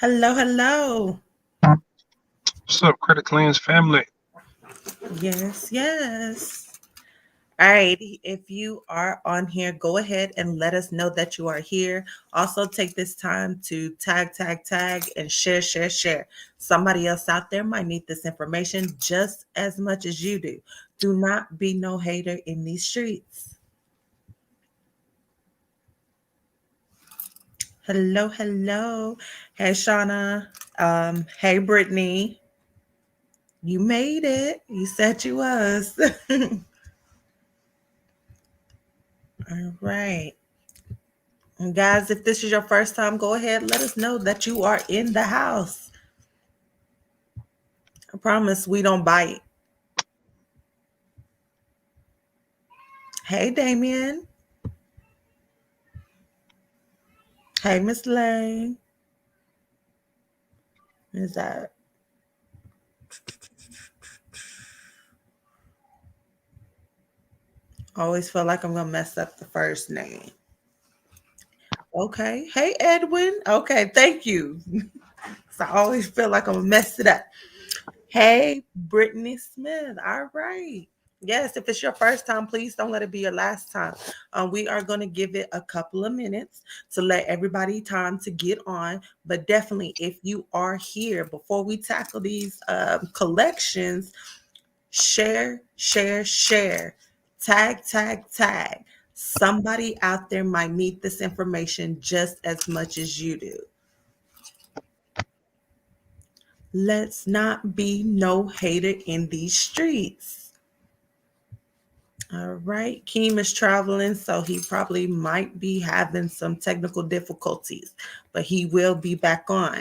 Hello, hello. What's up, Credit Cleanse family? Yes, yes. All right. If you are on here, go ahead and let us know that you are here. Also, take this time to tag, and share. Somebody else out there might need this information just as much as you do. Do not be no hater in these streets. Hello, hello. Hey, Shauna. Hey, Brittany. You made it. You said you was. All right. And guys, if this is your first time, go ahead. Let us know that you are in the house. I promise we don't bite. Hey, Damien. Hey, Miss Lane. Is that always feel like I'm gonna mess up the first name? Okay. Hey, Edwin. Okay, thank you. So I always feel like I'm gonna mess it up. Hey, Brittany Smith. All right. Yes, if it's your first time, please don't let it be your last time. We are going to give it a couple of minutes to let everybody time to get on. But definitely, if you are here before we tackle these collections, share, tag. Somebody out there might need this information just as much as you do. Let's not be no hater in these streets. All right. Keem is traveling, so he probably might be having some technical difficulties, but he will be back on.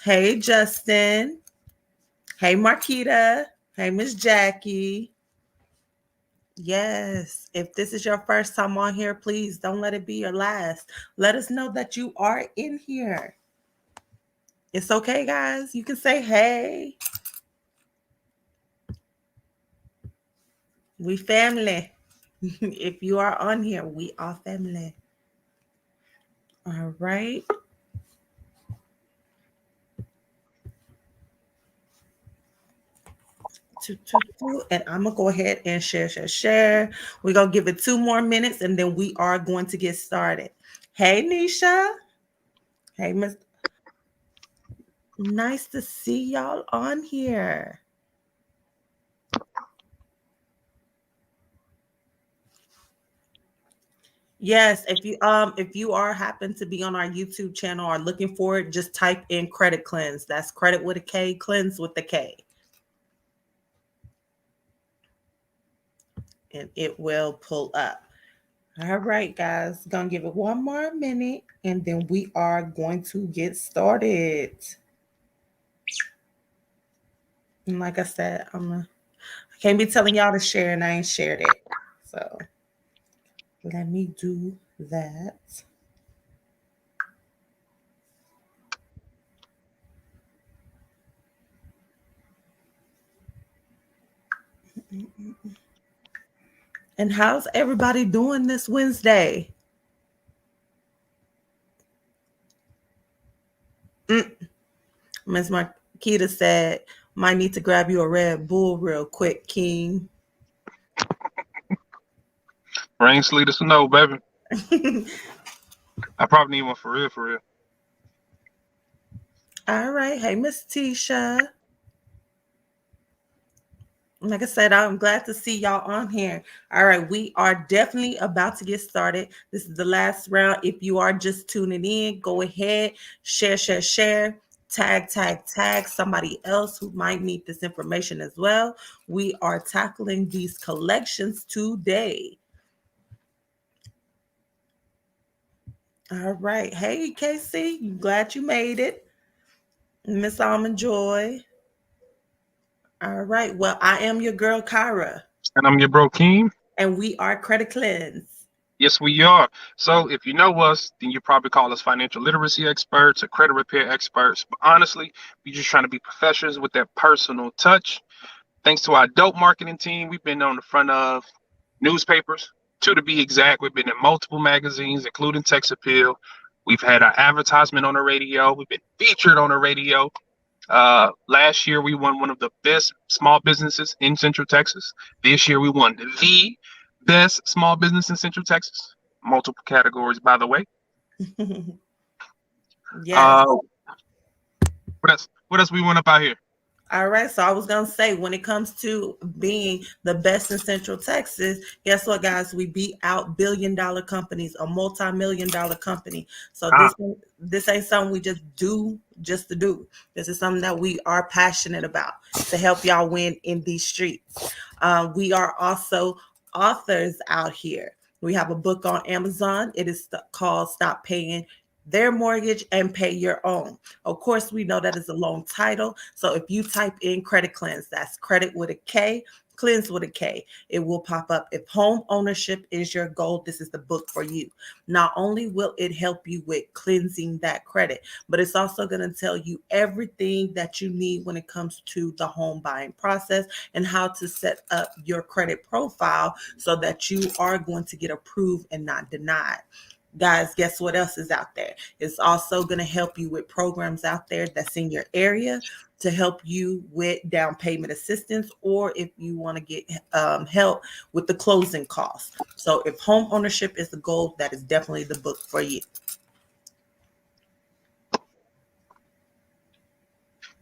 Hey, Justin. Hey, Marquita. Hey, Miss Jackie. Yes. If this is your first time on here, please don't let it be your last. Let us know that you are in here. It's okay, guys. You can say, hey, we family. If you are on here, we are family. All right. And I'm gonna go ahead and share. We're gonna give it 2 more minutes and then we are going to get started. Hey, Nisha. Hey, Miss. Nice to see y'all on here. Yes, if you are happen to be on our YouTube channel or looking for it, just type in credit cleanse. That's credit with a K, cleanse with the K. And it will pull up. All right, guys, gonna give it 1 more minute and then we are going to get started. And like I said, I can't be telling y'all to share and I ain't shared it. So let me do that. And how's everybody doing this Wednesday? Mm. Miss Marquita said, might need to grab you a Red Bull real quick, King. Rain, sleet, or snow, baby. I probably need one for real, for real. All right. Hey, Miss Tisha. Like I said, I'm glad to see y'all on here. All right, we are definitely about to get started. This is the last round. If you are just tuning in, go ahead, share, tag somebody else who might need this information as well. We are tackling these collections today. All right. Hey, Casey, glad you made it. Miss Almond Joy. All right. Well, I am your girl, Kyra, And I'm your bro, Keem. and we are Credit Cleanse. Yes, we are. So if you know us, then you probably call us financial literacy experts or credit repair experts. But honestly, we're just trying to be professionals with that personal touch. Thanks to our dope marketing team, we've been on the front of newspapers. Two to be exact, we've been in multiple magazines, including Tex Appeal. We've had our advertisement on the radio. We've been featured on the radio. Last year, we won one of the best small businesses in Central Texas. This year, we won the best small business in Central Texas. Multiple categories, by the way. Yes. What else we went up out here? All right. So I was going to say, when it comes to being the best in Central Texas, guess what, guys? We beat out billion-dollar companies, a multi-million-dollar company. So Ah, this ain't something we just do just to do. This is something that we are passionate about to help y'all win in these streets. We are also authors out here. We have a book on Amazon. It is called Stop Paying Their Mortgage and Pay Your Own. Of course, we know that is a long title. So if you type in credit cleanse, that's credit with a K, cleanse with a K, it will pop up. If home ownership is your goal, this is the book for you. Not only will it help you with cleansing that credit, but it's also going to tell you everything that you need when it comes to the home buying process and how to set up your credit profile so that you are going to get approved and not denied. Guys, guess what else is out there? It's also going to help you with programs out there that's in your area to help you with down payment assistance, or if you want to get help with the closing costs. So if home ownership is the goal, that is definitely the book for you.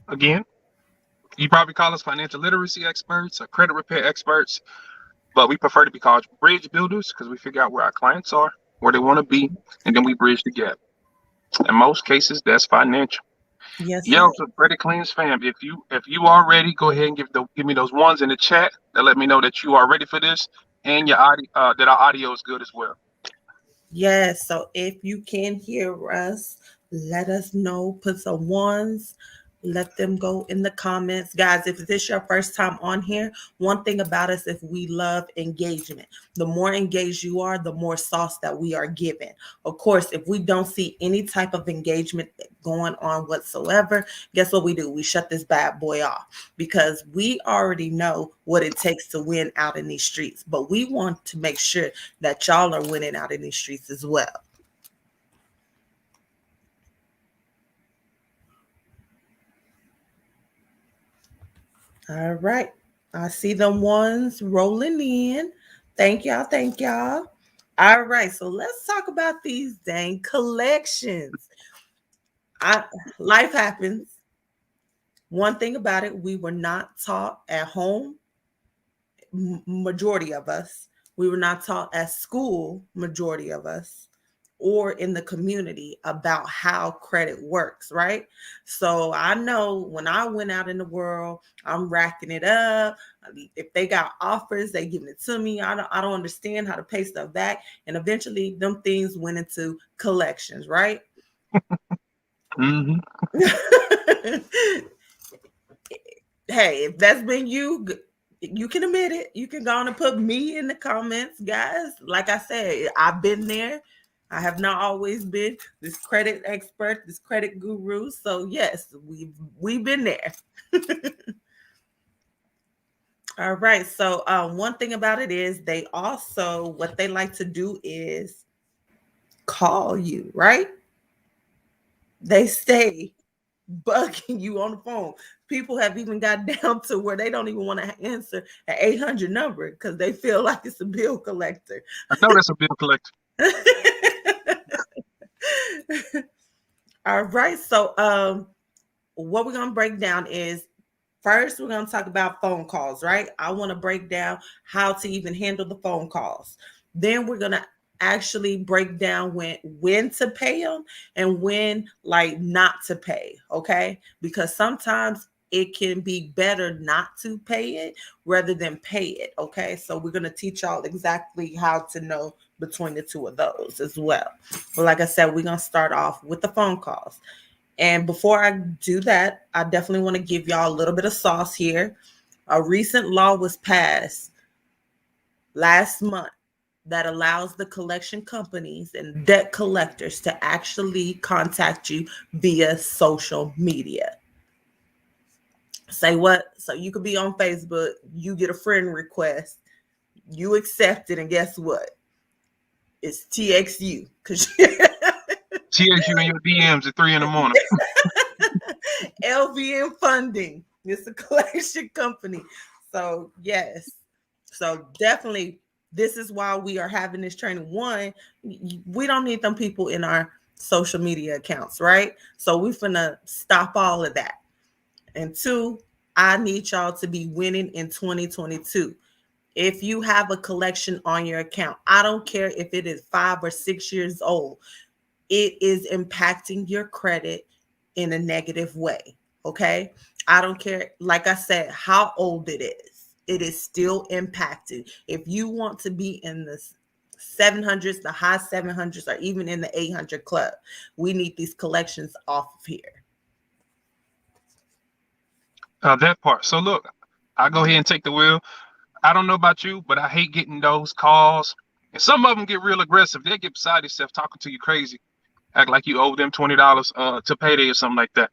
again, you probably call us financial literacy experts or credit repair experts, but we prefer to be called bridge builders because we figure out where our clients are, where they want to be, and then we bridge the gap. In most cases, that's financial. Yes, sir. Yo, so Credit Cleans fam, if you are ready, go ahead and give me those ones in the chat that let me know that you are ready for this and your audio that our audio is good as well. Yes. So if you can hear us, let us know. Put some ones. Let them go in the comments. Guys, if this is your first time on here, one thing about us is we love engagement. The more engaged you are, the more sauce that we are given. Of course, if we don't see any type of engagement going on whatsoever, guess what we do? We shut this bad boy off because we already know what it takes to win out in these streets. But we want to make sure that y'all are winning out in these streets as well. All right. I see them ones rolling in. Thank y'all. Thank y'all. All right. So let's talk about these dang collections. I Life happens. One thing about it, we were not taught at home, majority of us. We were not taught at school, majority of us, or in the community about how credit works, right? So I know when I went out in the world, I'm racking it up. If they got offers, they giving it to me. I don't understand how to pay stuff back. And eventually them things went into collections, right? Hmm. Hey, if that's been you, you can admit it. You can go on and put me in the comments, guys. Like I said, I've been there. I have not always been this credit expert, this credit guru. So yes, we've been there. All right. So one thing about it is they also what they like to do is call you, right? They stay bugging you on the phone. People have even got down to where they don't even want to answer an 800 number because they feel like it's a bill collector. I know that's a bill collector. All right. So what we're gonna break down is first we're gonna talk about phone calls, right? I want to break down how to even handle the phone calls. Then we're gonna actually break down when to pay them and when like not to pay, okay? Because sometimes it can be better not to pay it rather than pay it, okay? So we're going to teach y'all exactly how to know between the two of those as well. But like I said, we're going to start off with the phone calls. And before I do that, I definitely want to give y'all a little bit of sauce here. A recent law was passed last month that allows the collection companies and debt collectors to actually contact you via social media. Say what? So you could be on Facebook, you get a friend request, you accept it, and guess what? It's TXU because TX you in your DMs at 3 in the morning. LVN funding. It's a collection company. So yes. So definitely this is why we are having this training. One, we don't need them people in our social media accounts, right? So we finna stop all of that. And two, I need y'all to be winning in 2022. If you have a collection on your account, I don't care if it is 5 or 6 years old, it is impacting your credit in a negative way. Okay. I don't care, like I said, how old it is still impacted. If you want to be in the 700s, the high 700s, or even in the 800 club, we need these collections off of here. That part. So look, I'll go ahead and take the wheel. I don't know about you, but I hate getting those calls. And some of them get real aggressive. They get beside themselves talking to you crazy, act like you owe them $20 to payday or something like that.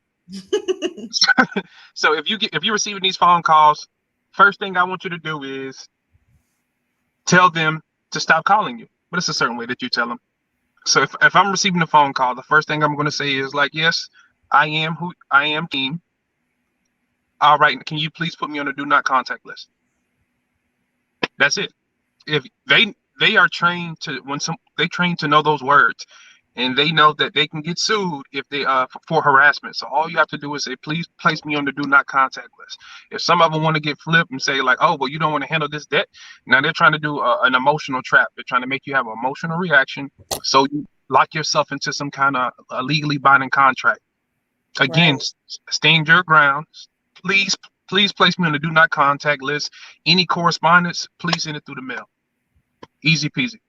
So if you're receiving these phone calls, first thing I want you to do is tell them to stop calling you. But it's a certain way that you tell them. So if I'm receiving a phone call, the first thing I'm going to say is like, yes, I am Keem. All right, can you please put me on the do not contact list? That's it. If they are trained to they train to know those words, and they know that they can get sued if they for harassment. So all you have to do is say, please place me on the do not contact list. If some of them want to get flipped and say like, oh, well, you don't want to handle this debt, now they're trying to do an emotional trap. They're trying to make you have an emotional reaction, so you lock yourself into some kind of legally binding contract. Again, Right. stand your ground. Please, please place me on the do not contact list. Any correspondence, please send it through the mail. Easy peasy.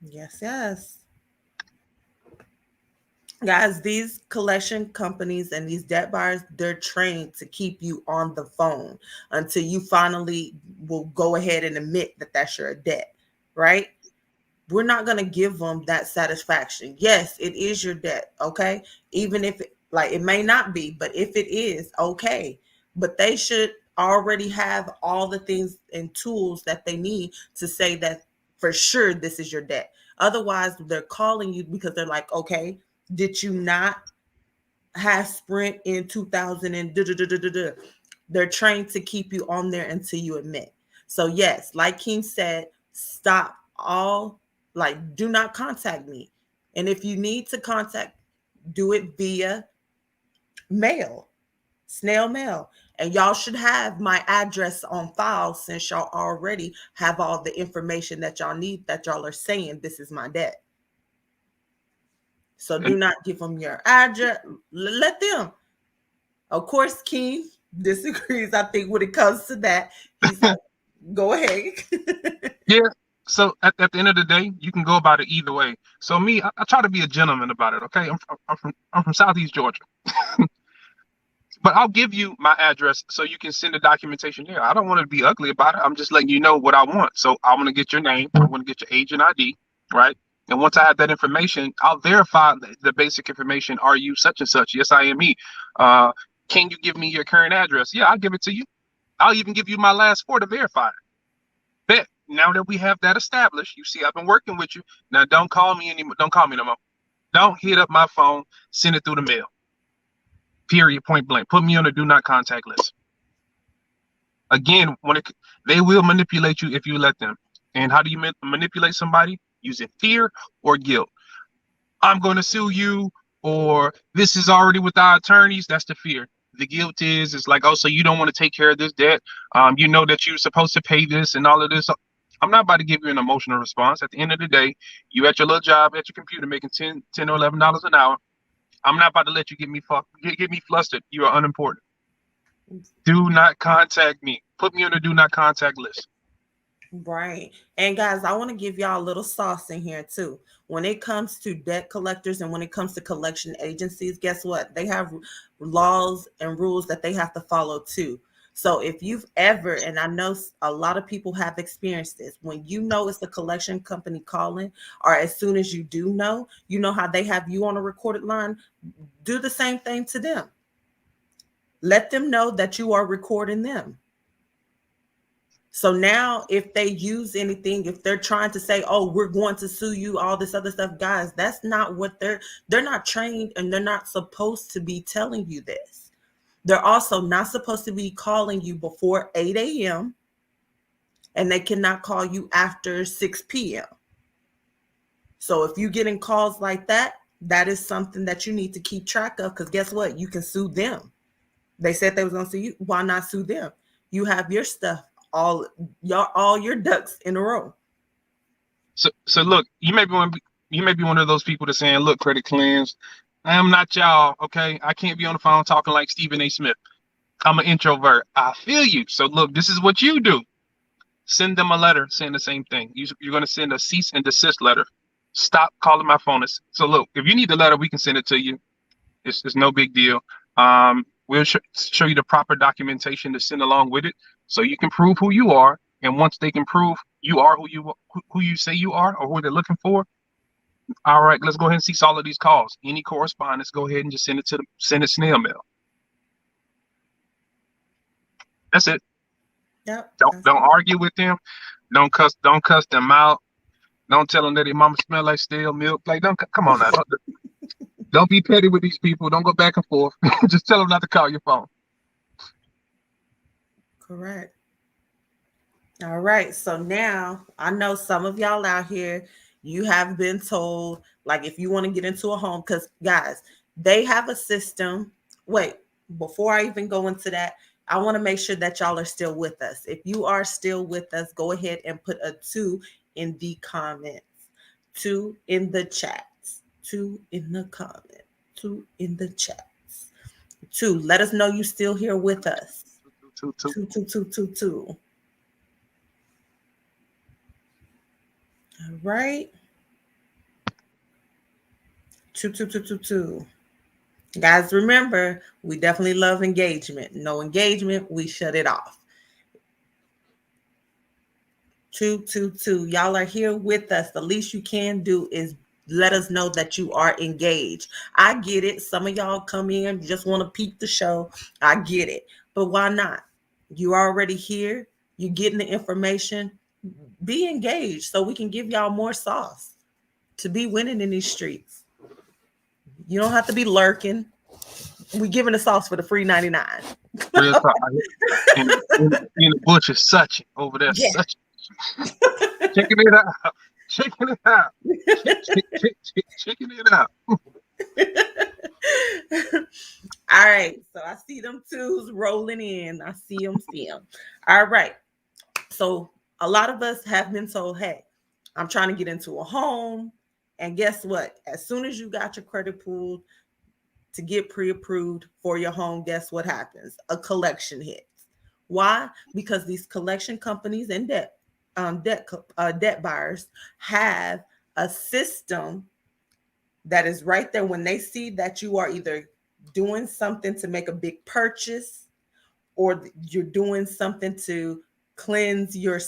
Yes, yes. Guys, these collection companies and these debt buyers, they're trained to keep you on the phone until you finally will go ahead and admit that that's your debt, right? We're not going to give them that satisfaction. Yes, it is your debt, okay? Even if like it may not be, but if it is, okay. But they should already have all the things and tools that they need to say that for sure this is your debt. Otherwise, they're calling you because they're like, okay, did you not have Sprint in 2000 and da, da, da, da, da, da. They're trained to keep you on there until you admit. So yes, like King said, stop all, like, do not contact me. And if you need to contact, do it via mail, snail mail. And y'all should have my address on file since y'all already have all the information that y'all need, that y'all are saying this is my debt. So do And not give them your address. Let them. Of course, King disagrees, I think, when it comes to that. He's like, go ahead. yeah, so at the end of the day, you can go about it either way. So me, I try to be a gentleman about it. Okay, I'm from Southeast Georgia, but I'll give you my address so you can send the documentation there. I don't want to be ugly about it. I'm just letting you know what I want. So I want to get your name. I want to get your agent ID, right? And once I have that information, I'll verify the basic information. Are you such and such? Yes, I am me. Uh, can you give me your current address? Yeah, I'll give it to you. I'll even give you my last four to verify it. Bet. Now that we have that established, you see, I've been working with you. Now don't call me anymore. Don't call me no more. Don't hit up my phone. Send it through the mail. Period. Point blank. Put me on the do not contact list. Again, they will manipulate you if you let them. And how do you manipulate somebody? Using fear or guilt. I'm going to sue you, or this is already with our attorneys. That's the fear. The guilt is it's like, oh, so you don't want to take care of this debt. You know that you're supposed to pay this and all of this. I'm not about to give you an emotional response. At the end of the day, you at your little job at your computer making 10 or $11 an hour. I'm not about to let you get me flustered. You are unimportant. Do not contact me. Put me on the do not contact list. Right. And guys, I want to give y'all a little sauce in here too. When it comes to debt collectors and when it comes to collection agencies, guess what? They have laws and rules that they have to follow too. So if you've ever, and I know a lot of people have experienced this, when you know it's a collection company calling, or as soon as you know how they have you on a recorded line, do the same thing to them. Let them know that you are recording them. So now if they use anything, if they're trying to say, "Oh, we're going to sue you," all this other stuff, guys, that's not what they're not trained, and they're not supposed to be telling you this. They're also not supposed to be calling you before 8 a.m. and they cannot call you after 6 p.m. So if you're getting calls like that, that is something that you need to keep track of, because guess what? You can sue them. They said they was gonna sue you. Why not sue them? You have your stuff all your ducks in a row. So look, you may be one of those people that's saying, look, credit cleanse, I am not y'all. Okay, I can't be on the phone talking like Stephen A. Smith. I'm an introvert. I feel you. So look, this is what you do. Send them a letter saying the same thing. You're going to send a cease and desist letter. Stop calling my phone. So look, if you need the letter, we can send it to you. It's no big deal. We'll show you the proper documentation to send along with it, so you can prove who you are. And once they can prove you are who you say you are, or who they're looking for, all right, let's go ahead and cease all of these calls. Any correspondence, go ahead and just send it snail mail. That's it. Yep. Don't argue with them. Don't cuss them out. Don't tell them that their mama smell like stale milk. Like, don't come on now. Don't be petty with these people. Don't go back and forth. Just tell them not to call your phone. Correct. All right. So now I know some of y'all out here, you have been told, like, if you want to get into a home, because guys, they have a system. Wait, before I even go into that, I want to make sure that y'all are still with us. If you are still with us, go ahead and put a 2 in the comments, 2 in the chats, 2 in the comments, 2 in the chats, 2. Let us know you still here with us. Two, two, two, two, two. All right. Two, two, two, two, two. Guys, remember, we definitely love engagement. No engagement, we shut it off. Two, two, two. Y'all are here with us. The least you can do is let us know that you are engaged. I get it. Some of y'all come in, just want to peep the show. I get it. But why not? You're already here. You're getting the information. Be engaged so we can give y'all more sauce to be winning in these streets. You don't have to be lurking. We giving the sauce for the free 99. Real talk. In the bush is such over there, Yeah. such checking it out, checking it out, checking it out. All right. So I see them twos rolling in. I see them, see them. All right. So a lot of us have been told, hey, I'm trying to get into a home. And guess what? As soon as you got your credit pulled to get pre-approved for your home, guess what happens? A collection hits. Why? Because these collection companies and debt buyers have a system that is right there when they see that you are either doing something to make a big purchase, or you're doing something to cleanse your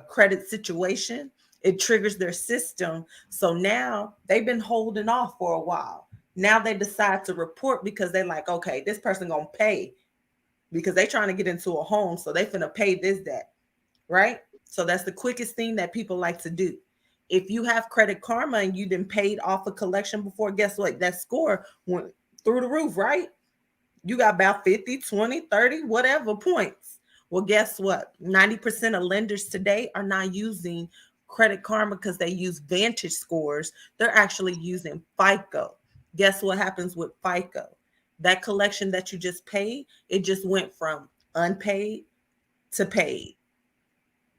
credit situation. It triggers their system. So now they've been holding off for a while. Now they decide to report because they're like, okay, this person gonna pay because they trying to get into a home, so they finna pay this debt, right? So that's the quickest thing that people like to do. If you have Credit Karma and you done paid off a collection before, guess what? That score went through the roof, right? You got about 50, 20, 30, whatever points. Well, guess what? 90% of lenders today are not using Credit Karma because they use Vantage scores. They're actually using FICO. Guess what happens with FICO? That collection that you just paid, it just went from unpaid to paid.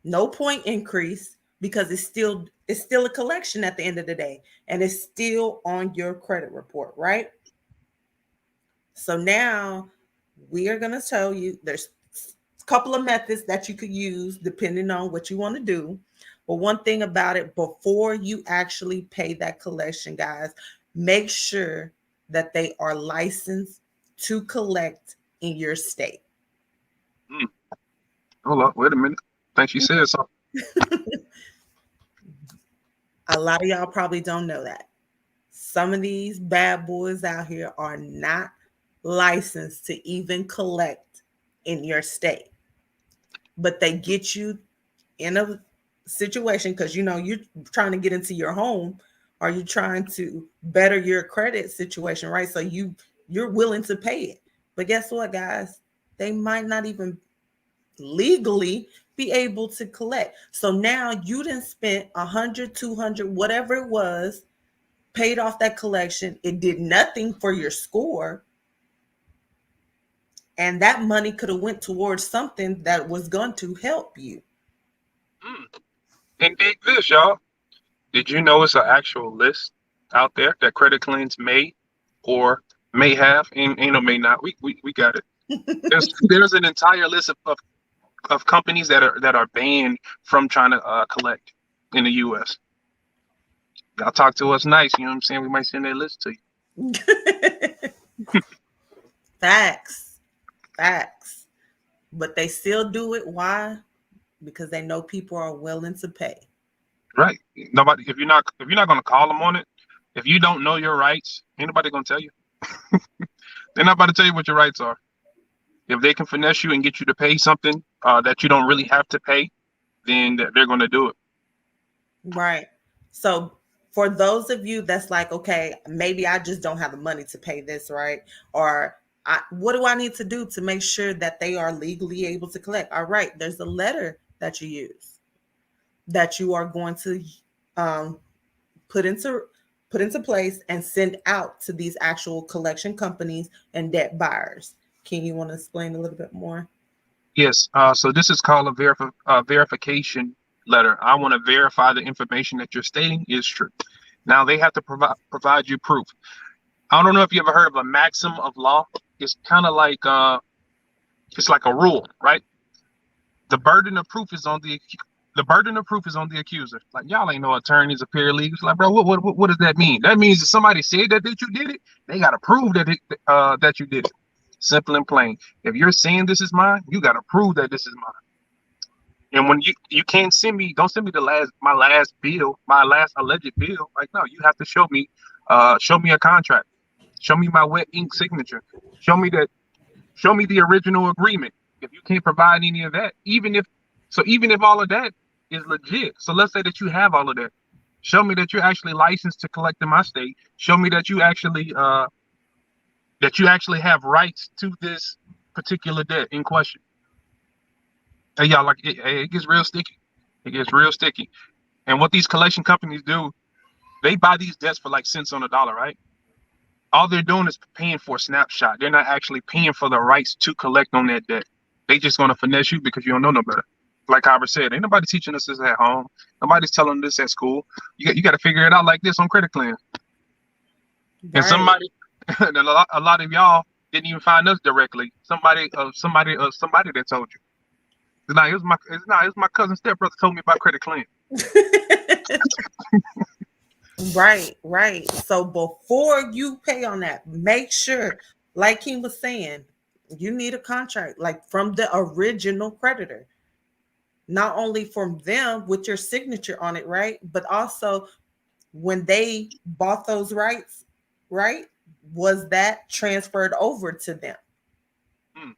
No point increase because it's still a collection at the end of the day, and it's still on your credit report, right? So now we are going to tell you there's a couple of methods that you could use depending on what you want to do. But one thing about it, before you actually pay that collection, guys, make sure that they are licensed to collect in your state. Hmm. Hold up, wait a minute. I think she said something. A lot of y'all probably don't know that. Some of these bad boys out here are not licensed to even collect in your state. but they get you in a situation because you're trying to get into your home, or you're trying to better your credit situation, right? So you're willing to pay it. But guess what, guys? They might not even legally be able to collect. So now you didn't spend 100, 200, whatever it was, paid off that collection. It did nothing for your score, and that money could have went towards something that was going to help you. Mm. And dig this, y'all. Did you know it's an actual list out there that credit claims may or may have, and or may not? We got it. There's an entire list of companies that are banned from trying to collect in the U.S. Y'all talk to us nice, you know what I'm saying? We might send that list to you. Facts. Facts. But they still do it. Why? Because they know people are willing to pay. Right. Nobody. If you're not gonna call them on it, if you don't know your rights, ain't nobody gonna tell you. They're not about to tell you what your rights are. If they can finesse you and get you to pay something that you don't really have to pay, then they're gonna do it. Right. So for those of you that's like, okay, maybe I just don't have the money to pay this, right? Or what do I need to do to make sure that they are legally able to collect? All right, there's a letter that you use that you are going to um, put into place and send out to these actual collection companies and debt buyers. Can you want to explain a little bit more? Yes. So this is called a verification letter. I want to verify the information that you're stating is true. Now they have to provide you proof. I don't know if you ever heard of a maxim of law. It's kind of like it's like a rule, right? The burden of proof is on the accuser. Like y'all ain't no attorneys or paralegals. Like, bro, what does that mean? That means if somebody said that you did it, they gotta prove that you did it. Simple and plain. If you're saying this is mine, you gotta prove that this is mine. And when you can't send me, don't send me my last bill, my last alleged bill. Like no, you have to show me a contract, show me my wet ink signature, show me that, show me the original agreement. If you can't provide any of that, even if all of that is legit, so let's say that you have all of that, show me that you're actually licensed to collect in my state. Show me that you actually have rights to this particular debt in question. Hey, y'all, like it gets real sticky. It gets real sticky. And what these collection companies do, they buy these debts for like cents on a dollar, right? All they're doing is paying for a snapshot. They're not actually paying for the rights to collect on that debt. They just gonna finesse you because you don't know no better. Like Howard said, ain't nobody teaching us this at home. Nobody's telling this at school. You got to figure it out like this on credit clearance. And Right. and a lot of y'all didn't even find us directly. Somebody that told you. It was my cousin stepbrother told me about credit clearance. Right, right. So before you pay on that, make sure, like he was saying, you need a contract like from the original creditor. Not only from them with your signature on it, right? But also when they bought those rights, right? Was that transferred over to them? Hmm.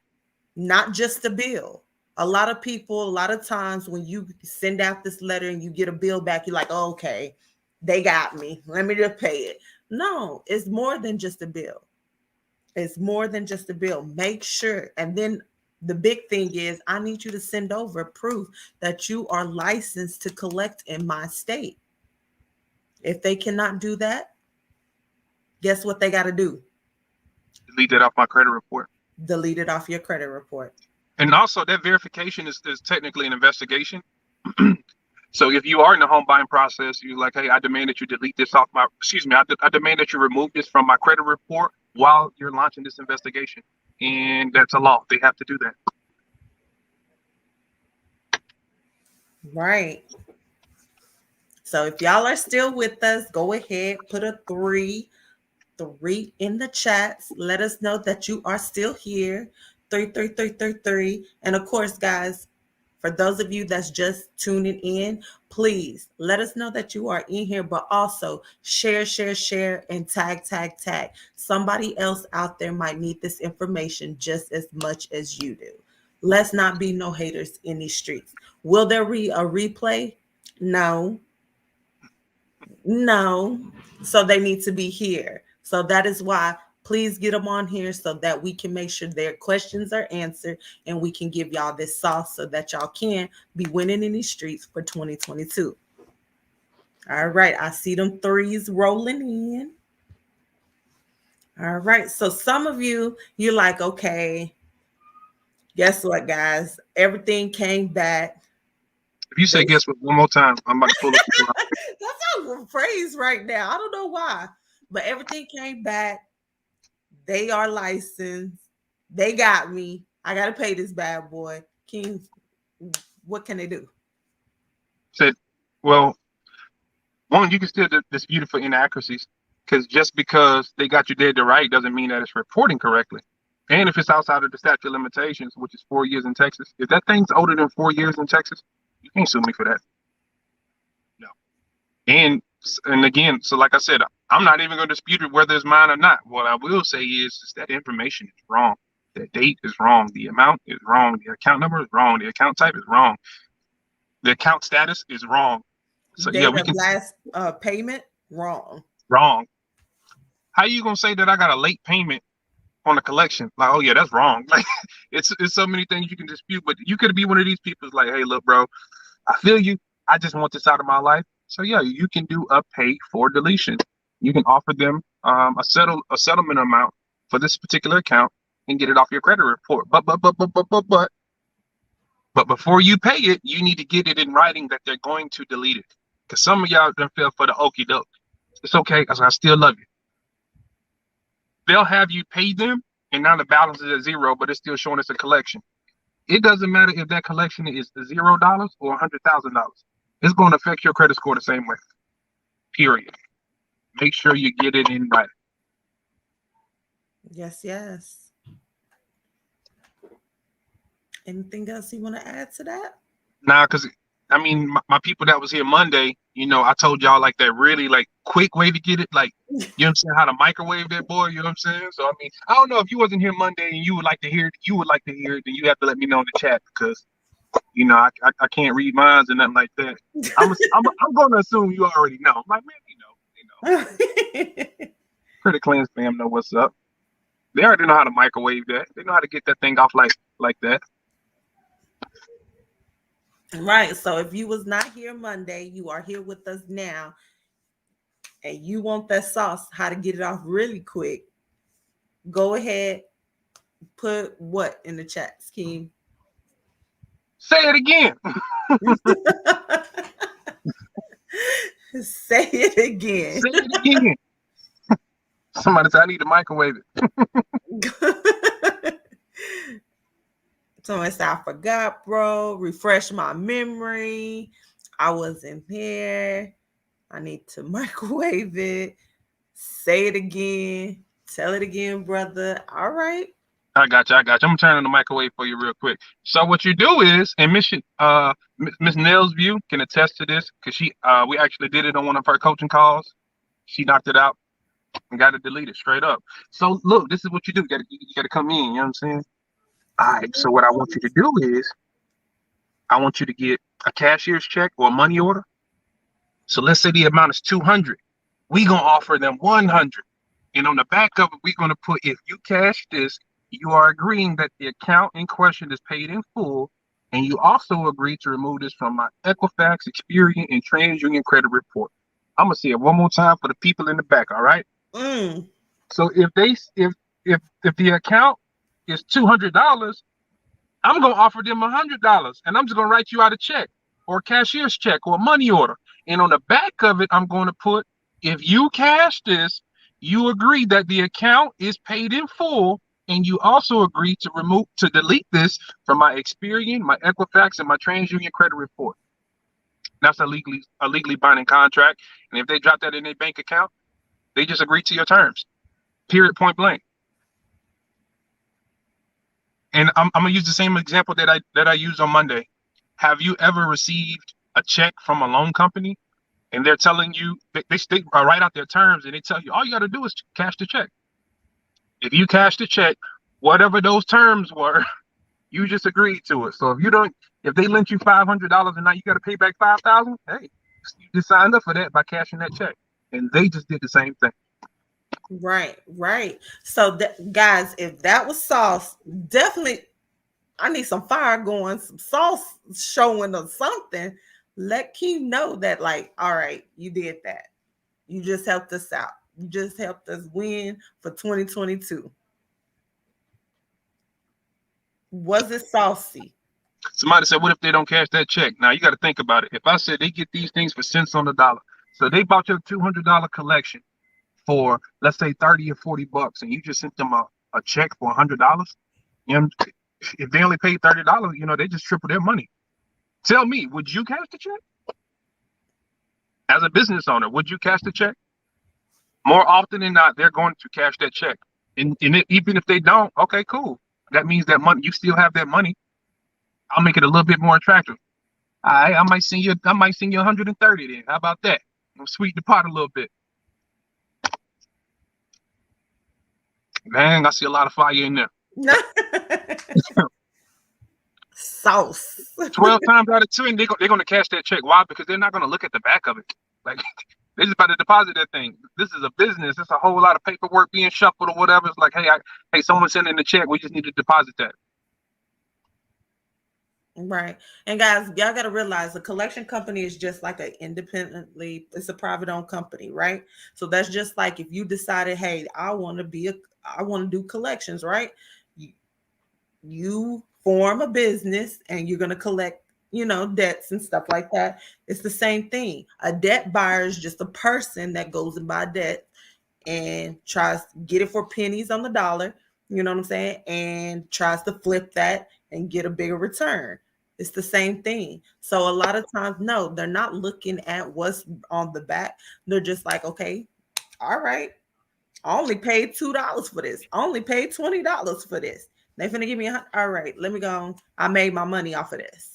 Not just a bill. A lot of people, a lot of times when you send out this letter and you get a bill back, you're like, oh, okay, they got me. Let me just pay it. No, it's more than just a bill. It's more than just a bill. Make sure. And then the big thing is, I need you to send over proof that you are licensed to collect in my state. If they cannot do that, guess what they got to do? Delete that off my credit report. Delete it off your credit report. And also, that verification is technically an investigation. So if you are in the home buying process, you're like, hey, I demand that you delete this off my, excuse me, I demand that you remove this from my credit report while you're launching this investigation. And that's a law. They have to do that. Right. So if y'all are still with us, go ahead, put a three in the chats. Let us know that you are still here. Three, three, three, three, three. And of course, guys, for those of you that's just tuning in, please let us know that you are in here, but also share, share, share, and tag, tag, tag. Somebody else out there might need this information just as much as you do. Let's not be no haters in these streets. Will there be a replay? No, no. So they need to be here. So that is why please get them on here so that we can make sure their questions are answered and we can give y'all this sauce so that y'all can be winning in these streets for 2022. All right, I see them threes rolling in. All right, so some of you, you're like, okay, guess what, guys? Everything came back. If you They say guess what one more time, I'm about to pull up people. that's our phrase right now. I don't know why, but everything came back. They are licensed. They got me. I got to pay this bad boy. King, what can they do? Said, well, one, you can still dispute it for inaccuracies, because just because they got you dead to right doesn't mean that it's reporting correctly. And if it's outside of the statute of limitations, which is 4 years in Texas, if that thing's older than 4 years in Texas, you can't sue me for that. No. And again, so like I said, I'm not even going to dispute it whether it's mine or not. What I will say is that information is wrong. The date is wrong. The amount is wrong. The account number is wrong. The account type is wrong. The account status is wrong. So yeah, Date we of can last payment wrong. wrong. How you gonna say that I got a late payment on a collection? Like, oh yeah, that's wrong. Like, it's so many things you can dispute. But you could be one of these people like, hey, look, bro, I feel you. I just want this out of my life. So yeah, you can do a pay for deletion. You can offer them a settlement amount for this particular account and get it off your credit report. But before you pay it, you need to get it in writing that they're going to delete it. Because some of y'all done fell for the okie doke. It's okay, because I still love you. They'll have you pay them, and now the balance is at zero, but it's still showing it's a collection. It doesn't matter if that collection is $0 or $100,000. It's going to affect your credit score the same way. Period. Make sure you get it in writing. Yes, yes. Anything else you want to add to that? Nah, because I mean, my people that was here Monday, I told y'all like that really like quick way to get it, like you know what I'm saying, how to microwave that boy, you know what I'm saying? So I mean, I don't know if you wasn't here Monday and you would like to hear it, then you have to let me know in the chat because I can't read minds and nothing like that. I'm gonna assume you already know. I'm like, man, Critic Cleanse fam know what's up. They already know how to microwave that. They know how to get that thing off like that. Right. So if you was not here Monday, you are here with us now, and you want that sauce, how to get it off really quick, go ahead, put what in the chat scheme? Say it again. Say it again. Say it again. Somebody said I need to microwave it. Someone said I forgot, bro. Refresh my memory. I wasn't here. I need to microwave it. Say it again. Tell it again, brother. All right. I got you. I'm gonna turn on the microwave for you real quick. So what you do is, and Miss Nell's view can attest to this because we actually did it on one of her coaching calls. She knocked it out and got it deleted straight up. So look, this is what you do. You gotta come in. You know what I'm saying? All right. So what I want you to do is, I want you to get a cashier's check or a money order. So let's say the amount is 200. We gonna offer them 100, and on the back of it, we're gonna put, if you cash this, you are agreeing that the account in question is paid in full, and you also agree to remove this from my Equifax, Experian, and TransUnion credit report. I'm gonna say it one more time for the people in the back. All right. So if the account is $200, I'm gonna offer them $100, and I'm just gonna write you out a check or a cashier's check or a money order. And on the back of it, I'm going to put, if you cash this, you agree that the account is paid in full, and you also agree to delete this from my Experian, my Equifax, and my TransUnion credit report. That's a legally binding contract. And if they drop that in their bank account, they just agree to your terms. Period, point blank. And I'm gonna use the same example that I used on Monday. Have you ever received a check from a loan company and they're telling you, they write out their terms and they tell you all you got to do is cash the check? If you cash the check, whatever those terms were, You just agreed to it. So if they lent you $500 and now you got to pay back 5,000, hey, you just signed up for that by cashing that check, and they just did the same thing. Right, right. So that, guys, if that was sauce, definitely I need some fire going, some sauce showing or something. Let Keem know that, like, all right, you did that. You just helped us out. You just helped us win for 2022. Was it saucy? Somebody said, what if they don't cash that check? Now you got to think about it. If I said they get these things for cents on the dollar, so they bought your $200 collection for, let's say, 30 or 40 bucks, and you just sent them a check for $100, you know, if they only paid $30, they just triple their money. Tell me, would you cash the check? As a business owner, would you cash the check? More often than not, they're going to cash that check. Even if they don't, okay, cool. That means that money, you still have that money. I'll make it a little bit more attractive. I might send you 130 then. How about that? Sweeten the pot a little bit. Dang, I see a lot of fire in there. Sauce. 12 times out of 10, they're going to cash that check. Why? Because they're not going to look at the back of it. Like, they're just about to deposit that thing. This is a business. It's a whole lot of paperwork being shuffled or whatever. It's like, hey, someone sent in the check. We just need to deposit that. Right. And guys, y'all got to realize the collection company is just like it's a private owned company, right? So that's just like if you decided, hey, I want to do collections, right? You, you form a business and you're going to collect, debts and stuff like that. It's the same thing. A debt buyer is just a person that goes and buy debt and tries to get it for pennies on the dollar, you know what I'm saying? And tries to flip that and get a bigger return. It's the same thing. So a lot of times, no, they're not looking at what's on the back. They're just like, okay, all right, I only paid $2 for this. I only paid $20 for this. They finna give me all right, let me go. I made my money off of this.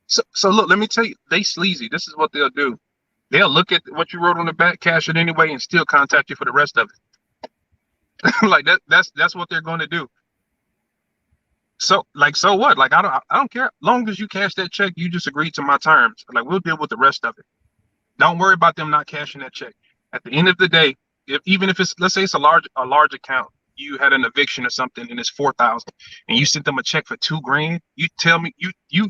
So look, let me tell you, they sleazy. This is what they'll do. They'll look at what you wrote on the back, cash it anyway, and still contact you for the rest of it. Like that's what they're going to do. So what? Like I don't care. Long as you cash that check, you just agree to my terms. Like we'll deal with the rest of it. Don't worry about them not cashing that check. At the end of the day, even if it's, let's say it's a large account, you had an eviction or something and it's 4,000, and you sent them a check for $2,000. You tell me, you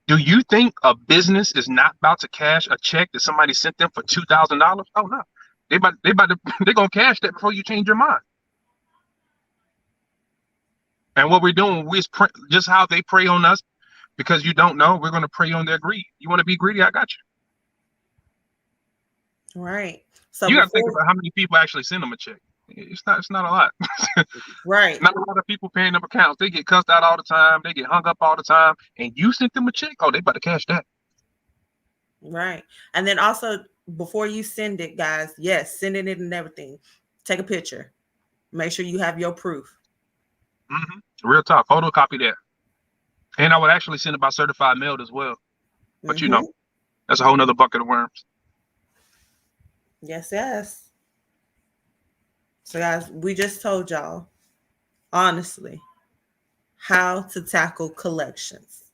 do you think a business is not about to cash a check that somebody sent them for $2,000? Oh no, they're gonna cash that before you change your mind. And what we're doing, just how they prey on us, because you don't know, we're gonna prey on their greed. You want to be greedy? I got you. Right. So you got to think about how many people actually send them a check. It's not a lot. Right. Not a lot of people paying them accounts. They get cussed out all the time. They get hung up all the time. And you sent them a check. Oh, they about to cash that. Right. And then also before you send it, guys, yes, sending it and everything, take a picture. Make sure you have your proof. Mm-hmm. Real talk. Photocopy that. And I would actually send it by certified mail as well. But that's a whole nother bucket of worms. Yes, yes. So guys, we just told y'all, honestly, how to tackle collections.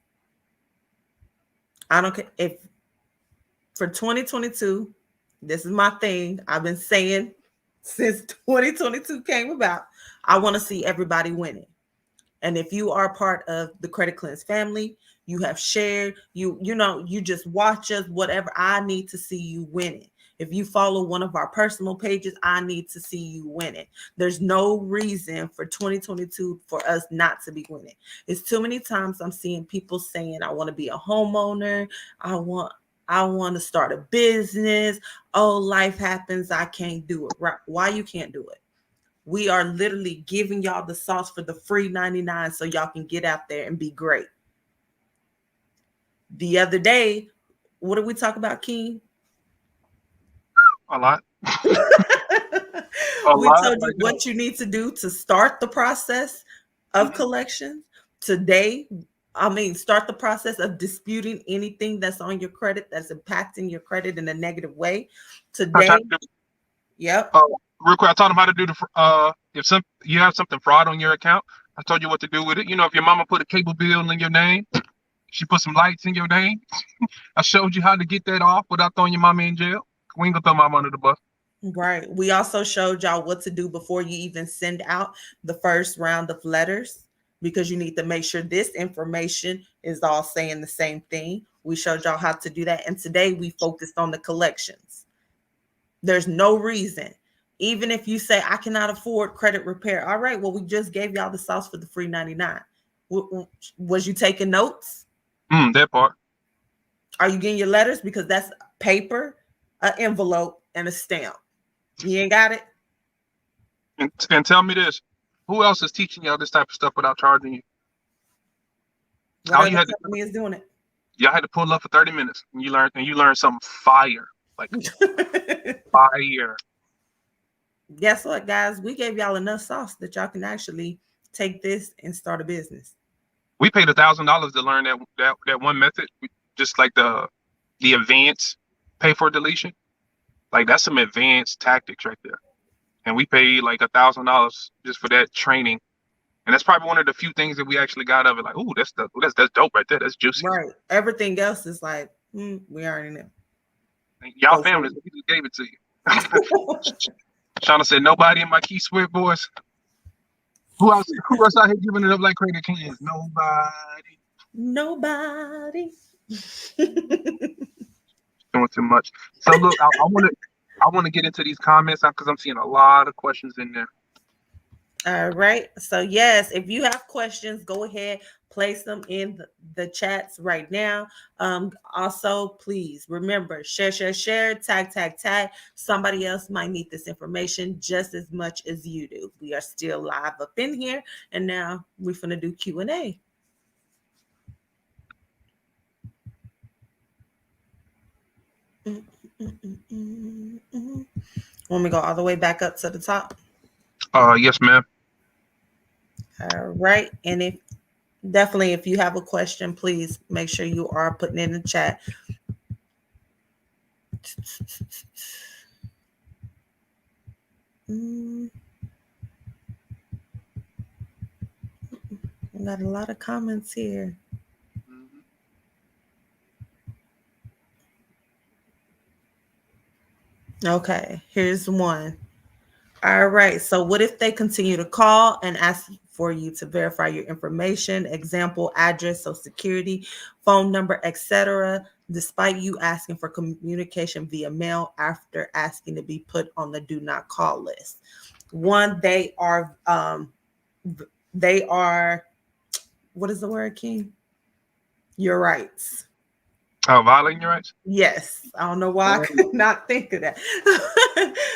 I don't care if for 2022, this is my thing. I've been saying since 2022 came about, I want to see everybody winning. And if you are part of the Credit Cleanse family, you have shared, you just watch us, whatever. I need to see you winning. If you follow one of our personal pages, I need to see you winning. There's no reason for 2022 for us not to be winning. It's too many times I'm seeing people saying, I want to be a homeowner. I want to start a business. Oh, life happens. I can't do it. Right? Why you can't do it? We are literally giving y'all the sauce for the free 99 so y'all can get out there and be great. The other day, what did we talk about, King? A lot. We told you what you need to do to start the process of collections. Today, start the process of disputing anything that's on your credit that's impacting your credit in a negative way. Today, yep. Real quick, I taught them how to do if you have something fraud on your account, I told you what to do with it. You know, if your mama put a cable bill in your name, she put some lights in your name. I showed you how to get that off without throwing your mama in jail. We ain't gonna throw mama under the bus. Right. We also showed y'all what to do before you even send out the first round of letters because you need to make sure this information is all saying the same thing. We showed y'all how to do that. And today we focused on the collections. There's no reason. Even if you say, I cannot afford credit repair. All right. Well, we just gave y'all the sauce for the free 99. Was you taking notes? That part. Are you getting your letters? Because that's paper, an envelope, and a stamp. You ain't got it? And tell me this: who else is teaching y'all this type of stuff without charging you? What All other you had to company is doing y'all had to pull up for 30 minutes, and you learned something fire, like it? fire. Guess what, guys? We gave y'all enough sauce that y'all can actually take this and start a business. We paid $1,000 to learn that one method, just like the advanced pay for deletion. Like that's some advanced tactics right there. And we paid like $1,000 just for that training. And that's probably one of the few things that we actually got of it. Like, oh, that's dope right there. That's juicy. Right. Everything else is like, we already know. Y'all So, families, we just gave it to you. Shauna said, nobody in my Key Swift boys. Who else? Who else out here giving it up like credit cans? Nobody. nobody. Doing too much. So look, I want to get into these comments because I'm seeing a lot of questions in there. All right. So, yes, if you have questions, go ahead, place them in the chats right now. Also, please remember, share, tag. Somebody else might need this information just as much as you do. We are still live up in here, and now we're going to do Q&A. Want me to go all the way back up to the top? Yes, ma'am. All right. And if you have a question, please make sure you are putting it in the chat. I got a lot of comments here. Okay, here's one. All right. So what if they continue to call and ask for you to verify your information, example, address, social security, phone number, etc., despite you asking for communication via mail after asking to be put on the do not call list? One, they are what is the word, King? Your rights. Oh, violating your rights? Yes. I don't know why I could not think of that.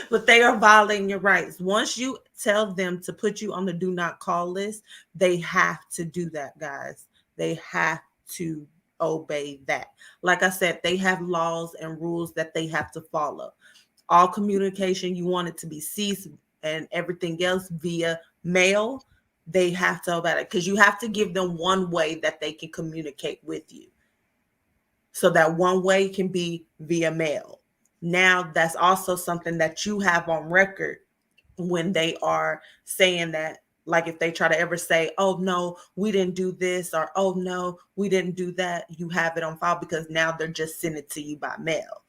But they are violating your rights. Once you tell them to put you on the do not call list, they have to do that, guys. They have to obey that. Like I said, they have laws and rules that they have to follow. All communication, you want it to be ceased and everything else via mail, they have to obey it because you have to give them one way that they can communicate with you. So that one way can be via mail. Now, that's also something that you have on record when they are saying that, like if they try to ever say, oh, no, we didn't do this, or oh, no, we didn't do that, you have it on file because now they're just sending it to you by mail.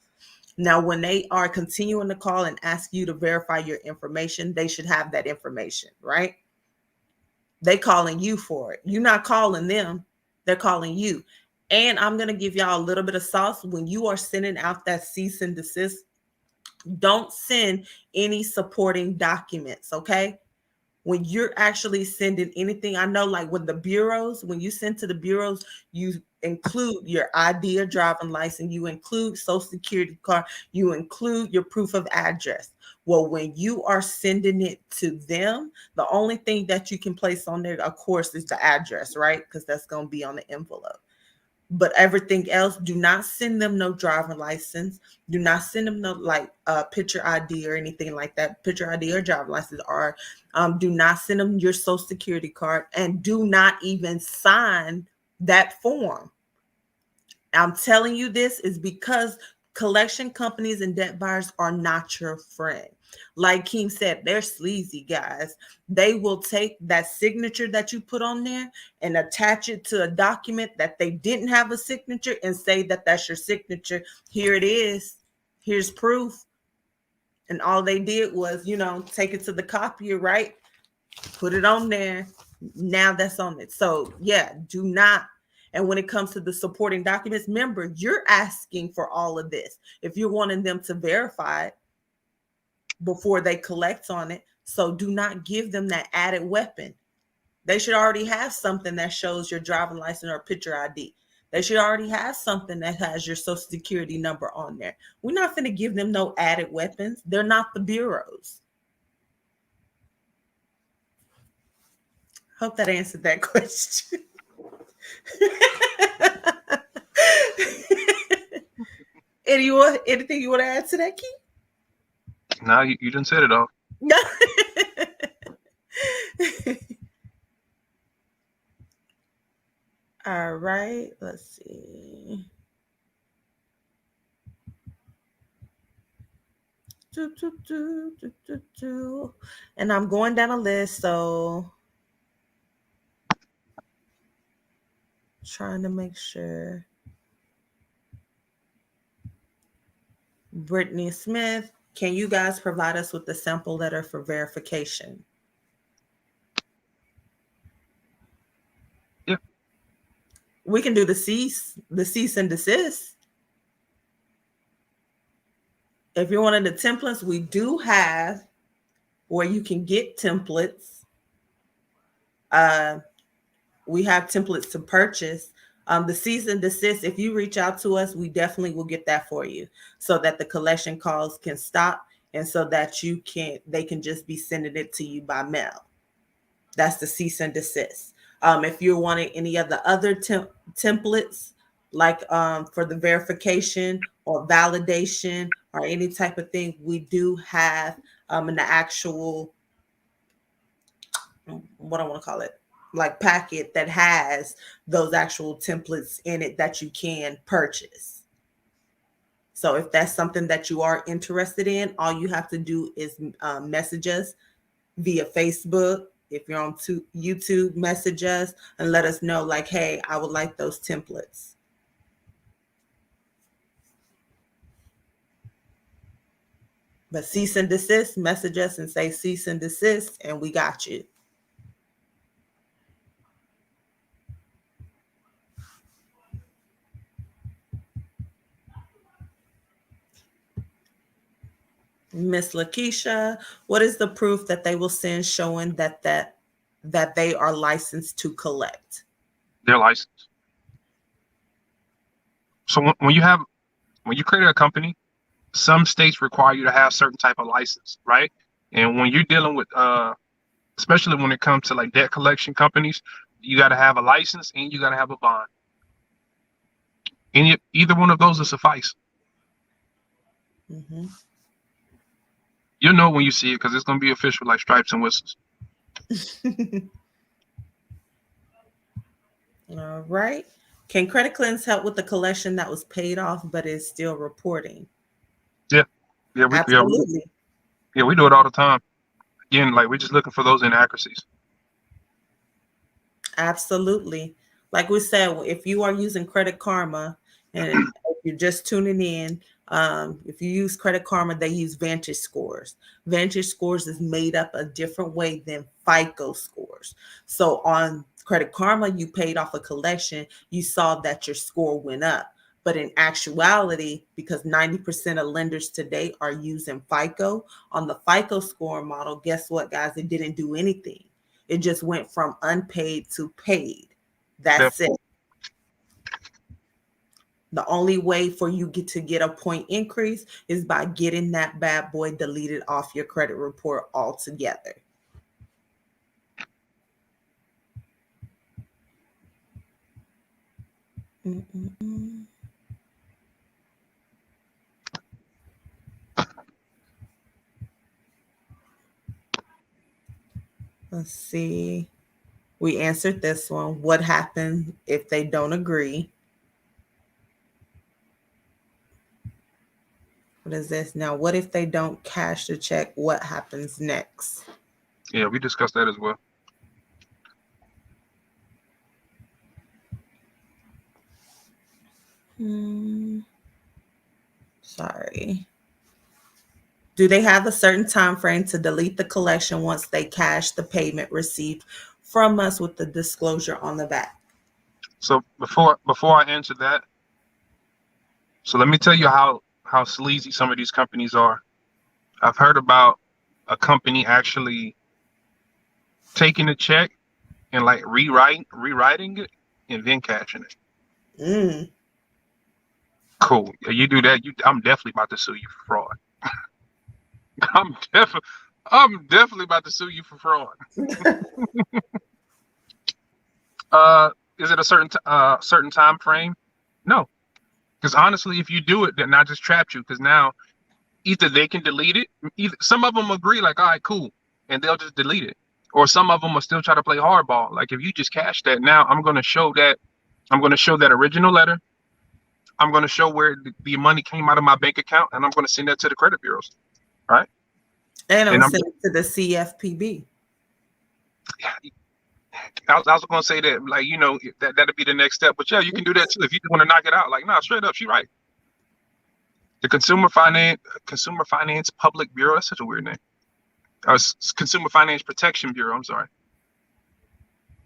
Now, when they are continuing to call and ask you to verify your information, they should have that information, right? They calling you for it. You're not calling them. They're calling you. And I'm going to give y'all a little bit of sauce. When you are sending out that cease and desist, don't send any supporting documents, okay? When you're actually sending anything, I know like when the bureaus, when you send to the bureaus, you include your ID or driving license, you include social security card, you include your proof of address. Well, when you are sending it to them, the only thing that you can place on there, of course, is the address, right? Because that's going to be on the envelope. But everything else, do not send them no driving license. Do not send them no like picture ID or anything like that. Picture ID or driving license, or do not send them your social security card, and do not even sign that form. I'm telling you this is because Collection companies and debt buyers are not your friend. Like Keem said, they're sleazy guys. They will take that signature that you put on there and attach it to a document that they didn't have a signature and say that that's your signature. Here it is. Here's proof. And all they did was, take it to the copier, right? Put it on there. Now that's on it. So, yeah, do not. And when it comes to the supporting documents, remember, you're asking for all of this. If you're wanting them to verify it before they collect on it, so do not give them that added weapon. They should already have something that shows your driving license or picture ID. They should already have something that has your social security number on there. We're not going to give them no added weapons. They're not the bureaus. Hope that answered that question. Anything you want to add to that, Keith? Now you didn't set it off. All right, let's see. And I'm going down a list, so trying to make sure. Brittany Smith, can you guys provide us with the sample letter for verification? Yeah. We can do the cease and desist. If you're wanting the templates, we do have where you can get templates. We have templates to purchase. The cease and desist, if you reach out to us, we definitely will get that for you so that the collection calls can stop and so that they can just be sending it to you by mail. That's the cease and desist. If you're wanting any of the other templates, like for the verification or validation or any type of thing, we do have an actual, what I want to call it, like packet that has those actual templates in it that you can purchase. So if that's something that you are interested in, all you have to do is message us via Facebook. If you're on YouTube, message us and let us know, like, hey, I would like those templates. But cease and desist, message us and say cease and desist, and we got you. Miss Lakeisha, what is the proof that they will send showing that they are licensed to collect? Their license. So when you create a company, some states require you to have certain type of license, right? And when you're dealing with especially when it comes to like debt collection companies, you got to have a license and you got to have a bond. Either one of those will suffice. Mm-hmm. You'll know when you see it because it's going to be official, like stripes and whistles. All right. Can credit cleanse help with the collection that was paid off but is still reporting? Yeah, Absolutely. We do it all the time. Again, like we're just looking for those inaccuracies. Absolutely. Like we said, if you are using Credit Karma and if you're just tuning in, if you use Credit Karma, they use Vantage scores. Vantage scores is made up a different way than FICO scores. So on Credit Karma, you paid off a collection, you saw that your score went up. But in actuality, because 90% of lenders today are using FICO, on the FICO score model, guess what, guys? It didn't do anything. It just went from unpaid to paid. That's it. The only way for you to get a point increase is by getting that bad boy deleted off your credit report altogether. Mm-mm-mm. Let's see. We answered this one. What happens if they don't agree? What is this now? What if they don't cash the check? What happens next? Yeah, we discussed that as well. Hmm, sorry. Do they have a certain time frame to delete the collection once they cash the payment received from us with the disclosure on the back? So before I answer that, so let me tell you how sleazy some of these companies are. I've heard about a company actually taking a check and like rewriting it and then cashing it. Mm. Cool. Yeah, you do that, I'm definitely about to sue you for fraud. I'm definitely I'm definitely about to sue you for fraud. Uh, is it a certain time frame? No, because honestly, if you do it, then I just trapped you. Because now either they can delete it, either some of them agree, like, all right, cool, and they'll just delete it, or some of them will still try to play hardball. Like if you just cash that, now I'm going to show that original letter. I'm going to show where the money came out of my bank account, and I'm going to send that to the credit bureaus, right? And I'm And sending it to the CFPB. I was going to say that, like, that'd be the next step. But yeah, you can do that too if you want to knock it out. Like, nah, straight up, she right. The Consumer Finance Public Bureau. That's such a weird name. Consumer Finance Protection Bureau. I'm sorry.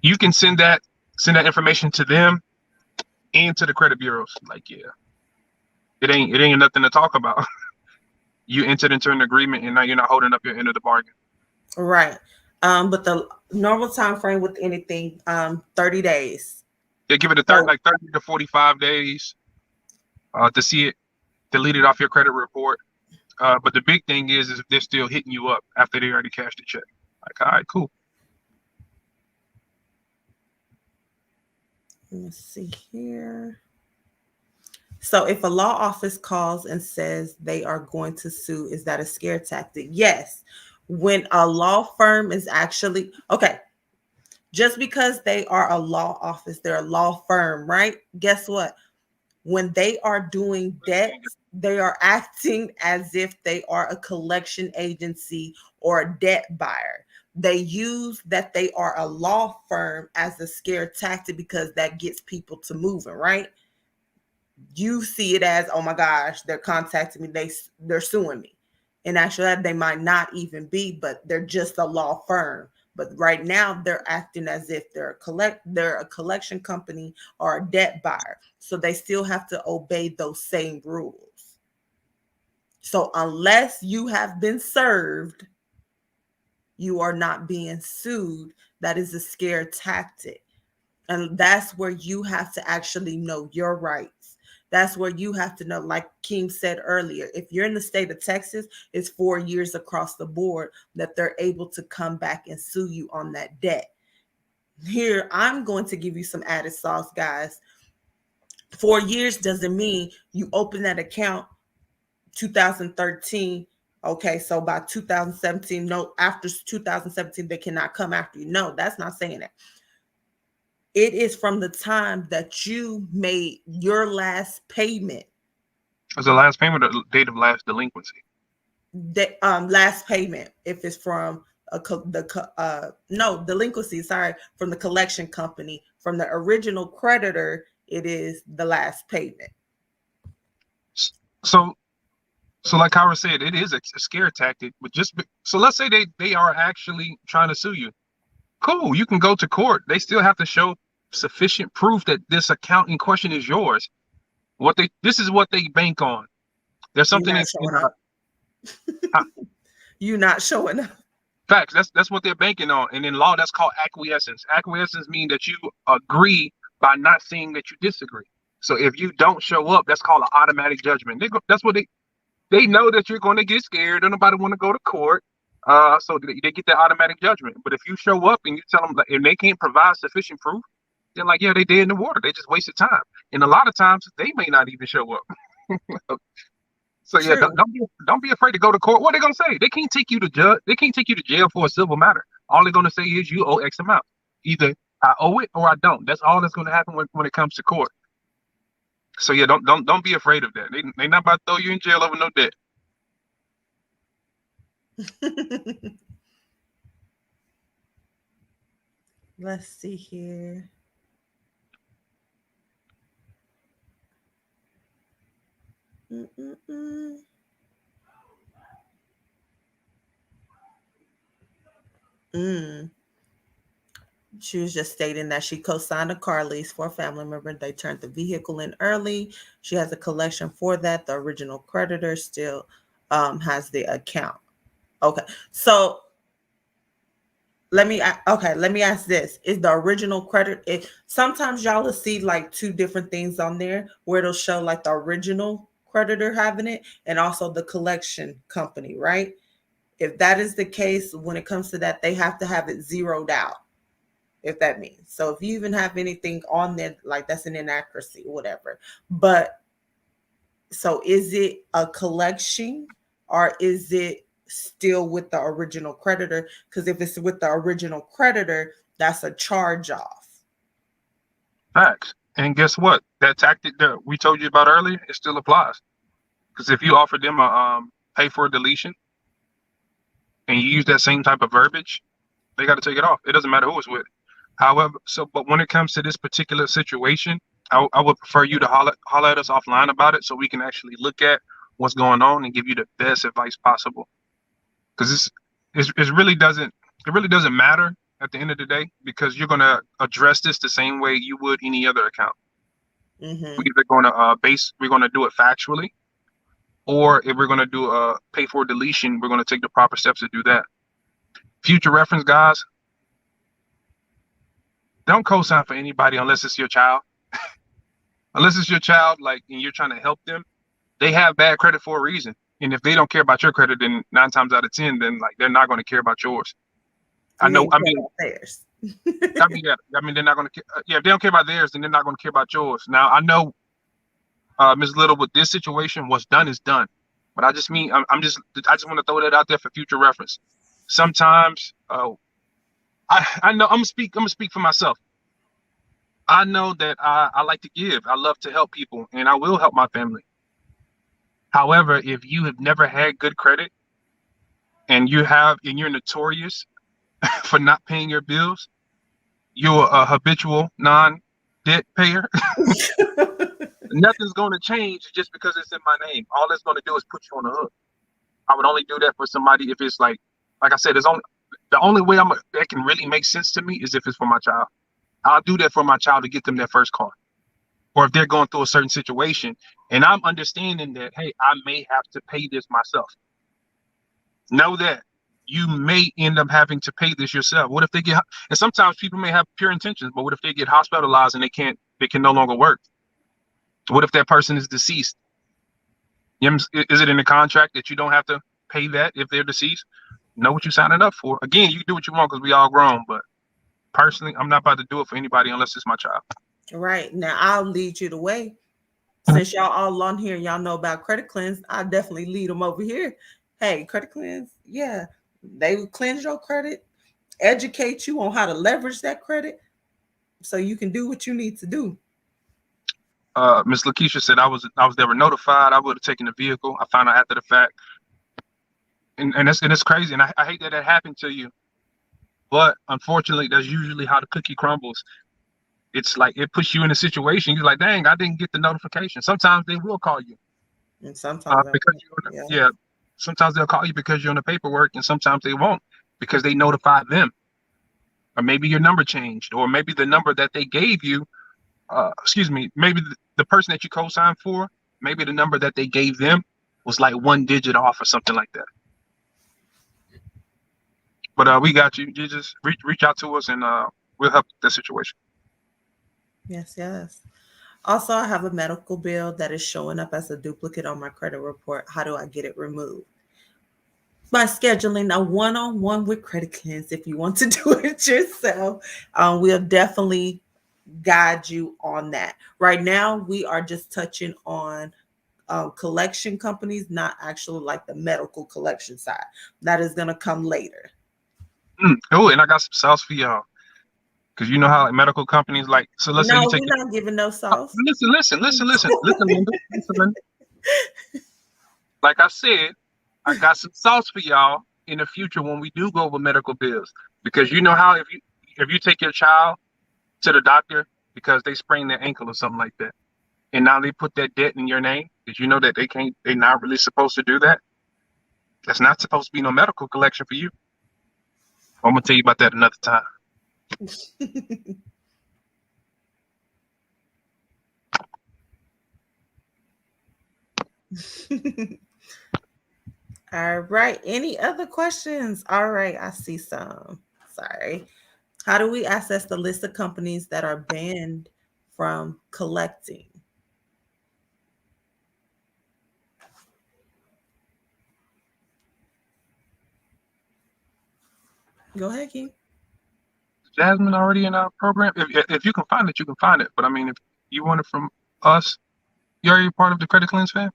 You can send that information to them and to the credit bureaus. Like, yeah, it ain't nothing to talk about. You entered into an agreement, and now you're not holding up your end of the bargain. Right. But the normal time frame with anything, 30 days. They give it a So 30 to 45 days to see it deleted off your credit report. But the big thing is if they're still hitting you up after they already cashed the check. Like, all right, cool. let's see here. So if a law office calls and says they are going to sue, is that a scare tactic? Yes. When a law firm is actually okay, just because they are a law office, they're a law firm, right? Guess what? When they are doing debts, they are acting as if they are a collection agency or a debt buyer. They use that they are a law firm as a scare tactic because that gets people to moving, right? You see it as, oh my gosh, they're contacting me, they're suing me. In actuality, they might not even be, but they're just a law firm. But right now, they're acting as if they're a collection company or a debt buyer. So they still have to obey those same rules. So unless you have been served, you are not being sued. That is a scare tactic. And that's where you have to actually know your rights. That's where you have to know, like Kim said earlier, if you're in the state of Texas, it's 4 years across the board that they're able to come back and sue you on that debt. Here, I'm going to give you some added sauce, guys. 4 years doesn't mean you open that account 2013. Okay, so by 2017, no, after 2017, they cannot come after you. No, that's not saying that. It is from the time that you made your last payment. It's the last payment or the date of last delinquency. The last payment, if it's from no delinquency, sorry, from the collection company, from the original creditor, it is the last payment. So, so like Kyra said, it is a scare tactic. But so let's say they are actually trying to sue you. Cool, you can go to court. They still have to show sufficient proof that this account in question is yours. This is what they bank on. There's You're something not showing up. You're not showing up. facts. That's what they're banking on. And in law, that's called acquiescence. Acquiescence means that you agree by not saying that you disagree. So if you don't show up, that's called an automatic judgment. That's what they know that you're going to get scared. Don't nobody want to go to court. So they get that automatic judgment. But if you show up and you tell them that if they can't provide sufficient proof, they're like, yeah, they dead in the water. They just wasted time. And a lot of times they may not even show up. So yeah, True. don't be afraid to go to court. What are they gonna say? They can't take you to judge. They can't take you to jail for a civil matter. All they're gonna say is you owe X amount. Either I owe it or I don't. That's all that's gonna happen when it comes to court. So yeah, don't be afraid of that. They not about to throw you in jail over no debt. Let's see here. Mm-mm-mm. Mm. She was just stating that she co-signed a car lease for a family member. They turned the vehicle in early. She has a collection for that. The original creditor still has the account. Okay, so let me ask this: is the original credit? Sometimes y'all will see like two different things on there where it'll show like the original creditor having it and also the collection company, right? If that is the case, when it comes to that, they have to have it zeroed out, if that means. So if you even have anything on there, like that's an inaccuracy, whatever. But so is it a collection or is it still with the original creditor? Because if it's with the original creditor, that's a charge off. Facts. And guess what? That tactic that we told you about earlier, it still applies. Because if you offer them a pay for a deletion and you use that same type of verbiage, they got to take it off. It doesn't matter who it's with. However, but when it comes to this particular situation, I would prefer you to holler at us offline about it so we can actually look at what's going on and give you the best advice possible. Because it really doesn't matter at the end of the day because you're going to address this the same way you would any other account. Mm-hmm. We're either going to we're going to do it factually, or if we're going to do a pay for deletion, we're going to take the proper steps to do that. Future reference, guys, don't co-sign for anybody unless it's your child. Unless it's your child, like, and you're trying to help them, they have bad credit for a reason. And if they don't care about your credit, then 9 times out of 10, then like they're not going to care about yours. I And know. then care about theirs. Yeah. I mean, they're not going to. Yeah, if they don't care about theirs, then they're not going to care about yours. Now, I know, Ms. Little, with this situation, what's done is done. But I just mean, I just want to throw that out there for future reference. Sometimes, I know I'm gonna speak for myself. I know that I like to give. I love to help people, and I will help my family. However, if you have never had good credit and you're notorious for not paying your bills, you're a habitual non-debt payer. Nothing's going to change just because it's in my name. All it's going to do is put you on the hook. I would only do that for somebody if it's like I said, the only way that can really make sense to me is if it's for my child. I'll do that for my child to get them their first car, or if they're going through a certain situation, and I'm understanding that, hey, I may have to pay this myself. Know that you may end up having to pay this yourself. What if they get? And sometimes people may have pure intentions, but what if they get hospitalized and they can no longer work? What if that person is deceased? Is it in the contract that you don't have to pay that if they're deceased? Know what you're signing up for. Again, you do what you want because we all grown, but personally, I'm not about to do it for anybody unless it's my child. Right. Now I'll lead you the way. Since y'all all on here, y'all know about credit cleanse. I'll definitely lead them over here. Hey, credit cleanse, yeah. They will cleanse your credit, educate you on how to leverage that credit so you can do what you need to do. Miss Lakeisha said I was never notified. I would have taken the vehicle. I found out after the fact, and it's crazy. And I hate that happened to you, but unfortunately, that's usually how the cookie crumbles. It's like it puts you in a situation. You're like, dang, I didn't get the notification. Sometimes they will call you And sometimes, because yeah. yeah. Sometimes they'll call you because you're on the paperwork, and sometimes they won't because they notified them, or maybe your number changed, or maybe the number that they gave you. Excuse me, maybe the person that you co-signed for, maybe the number that they gave them was like 1 digit off or something like that. But we got you. You just reach out to us and we'll help the situation. Yes, yes. Also, I have a medical bill that is showing up as a duplicate on my credit report. How do I get it removed? By scheduling a one-on-one with credit cleanse if you want to do it yourself. We'll definitely guide you on that. Right now, we are just touching on collection companies, not actually like the medical collection side. That is going to come later. Oh, and I got some sauce for y'all because you know how like, medical companies like. So let's say No, you take. we're not giving no sauce. Listen, Linda. Like I said, I got some sauce for y'all in the future when we do go over medical bills. Because you know how if you take your child to the doctor because they sprained their ankle or something like that, and now they put that debt in your name, did you know that they're not really supposed to do that? That's not supposed to be no medical collection for you. I'm gonna tell you about that another time. All right. Any other questions? All right. I see some. Sorry. How do we access the list of companies that are banned from collecting? Go ahead, King. Jasmine already in our program. If you can find it, you can find it. But I mean, if you want it from us, you're already part of the Credit Cleanse fam.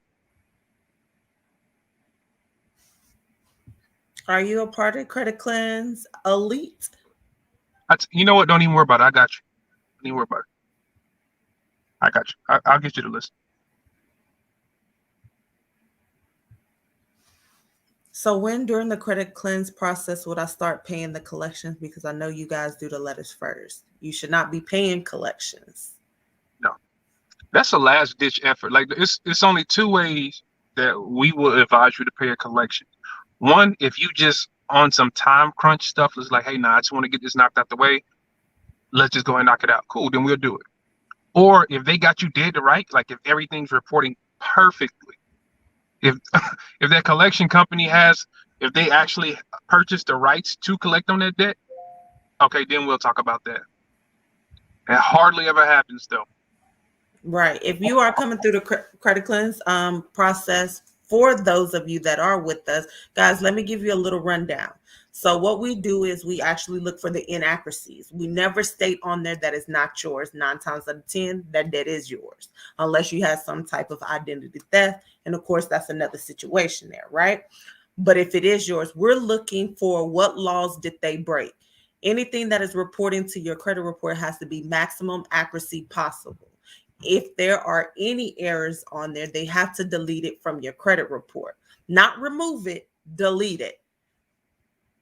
Are you a part of Credit Cleanse Elite? You know what? Don't even worry about it. I got you. Don't even worry about it. I got you. I'll get you the list. So when during the credit cleanse process would I start paying the collections? Because I know you guys do the letters first. You should not be paying collections. No, that's a last ditch effort. Like it's only two ways that we will advise you to pay a collection. One, if you just on some time crunch stuff, it's like, hey, nah, I just want to get this knocked out the way. Let's just go ahead and knock it out. Cool, then we'll do it. Or if they got you dead to right, like if everything's reporting perfectly, if if that collection company if they actually purchased the rights to collect on that debt, okay, then we'll talk about that. It hardly ever happens though. Right. If you are coming through the credit cleanse process, for those of you that are with us, guys, let me give you a little rundown. So what we do is we actually look for the inaccuracies. We never state on there that it's not yours. 9 times out of 10, that debt is yours, unless you have some type of identity theft. And of course, that's another situation there, right? But if it is yours, we're looking for what laws did they break. Anything that is reporting to your credit report has to be maximum accuracy possible. If there are any errors on there, they have to delete it from your credit report. Not remove it, delete it.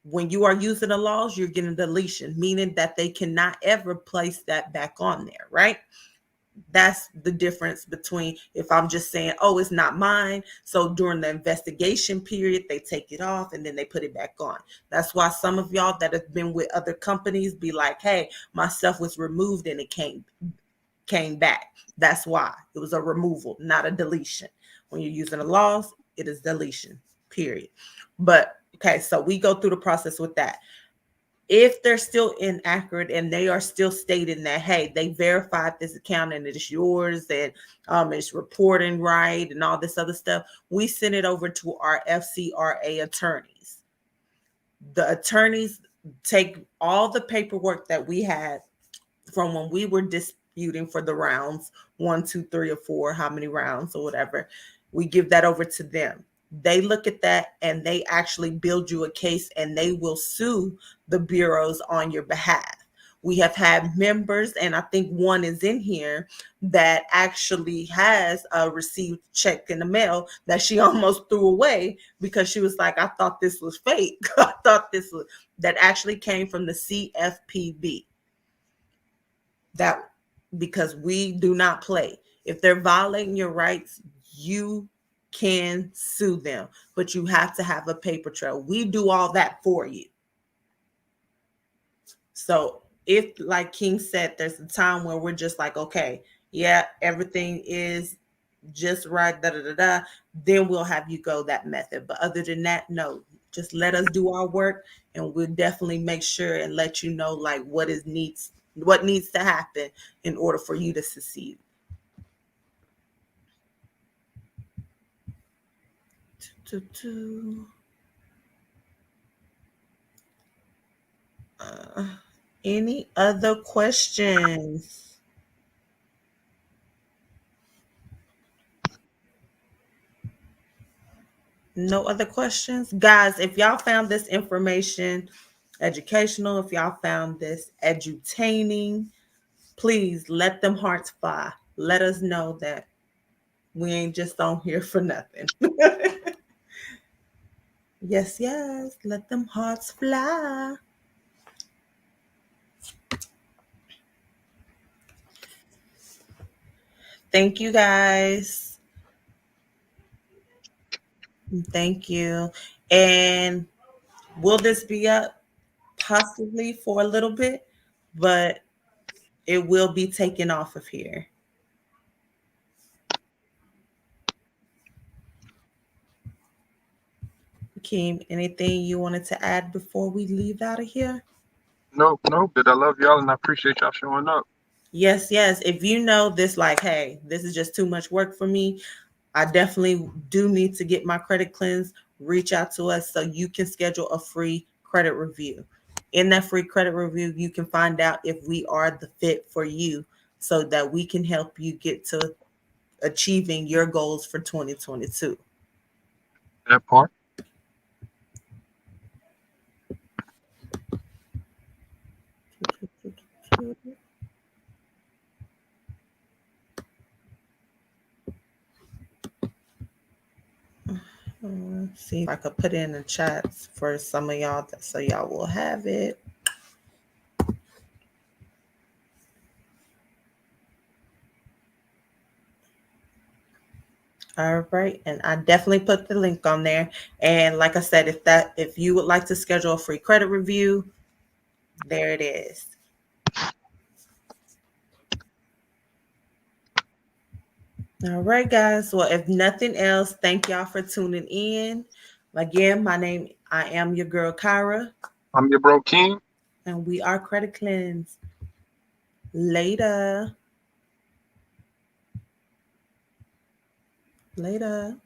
When you are using the laws, you're getting deletion, meaning that they cannot ever place that back on there, right? That's the difference between if I'm just saying, oh, it's not mine. So during the investigation period, they take it off and then they put it back on. That's why some of y'all that have been with other companies be like, hey, my stuff was removed and it came back. That's why it was a removal, not a deletion. When you're using the laws, it is deletion, period. But okay, so we go through the process with that. If they're still inaccurate and they are still stating that, hey, they verified this account and it is yours and it's reporting right and all this other stuff, we send it over to our FCRA attorneys. The attorneys take all the paperwork that we had from when we were disputing for the rounds 1, 2, 3, or 4, how many rounds or whatever. We give that over to them. They look at that and they actually build you a case and they will sue the bureaus on your behalf. We have had members, and I think one is in here that actually has a received check in the mail that she almost threw away because she was like, I thought this was fake. I thought this was that actually came from the CFPB. That because we do not play. If they're violating your rights, you can sue them, but you have to have a paper trail. We do all that for you. So if, like King said, there's a time where we're just like, okay, yeah, everything is just right, da da da da, then we'll have you go that method. But other than that, no, just let us do our work, and we'll definitely make sure and let you know like what needs to happen in order for you to succeed. Uh, any other questions? No other questions? Guys, if y'all found this information educational, if y'all found this edutaining, please let them hearts fly. Let us know that we ain't just on here for nothing. Yes, yes. Let them hearts fly. Thank you guys. Thank you. And will this be up possibly for a little bit? But it will be taken off of here. Keem, anything you wanted to add before we leave out of here? Nope, nope. But I love y'all and I appreciate y'all showing up. Yes, yes. If you know this, like, hey, this is just too much work for me, I definitely do need to get my credit cleansed. Reach out to us so you can schedule a free credit review. In that free credit review, you can find out if we are the fit for you so that we can help you get to achieving your goals for 2022. That part. See if I could put in the chats for some of y'all so y'all will have it. All right, and I definitely put the link on there. And like I said, if you would like to schedule a free credit review, there it is. All right, guys. Well, if nothing else, thank y'all for tuning in. Again, I am your girl Kyra, I'm your bro King. and we are Credit Cleanse. Later. Later.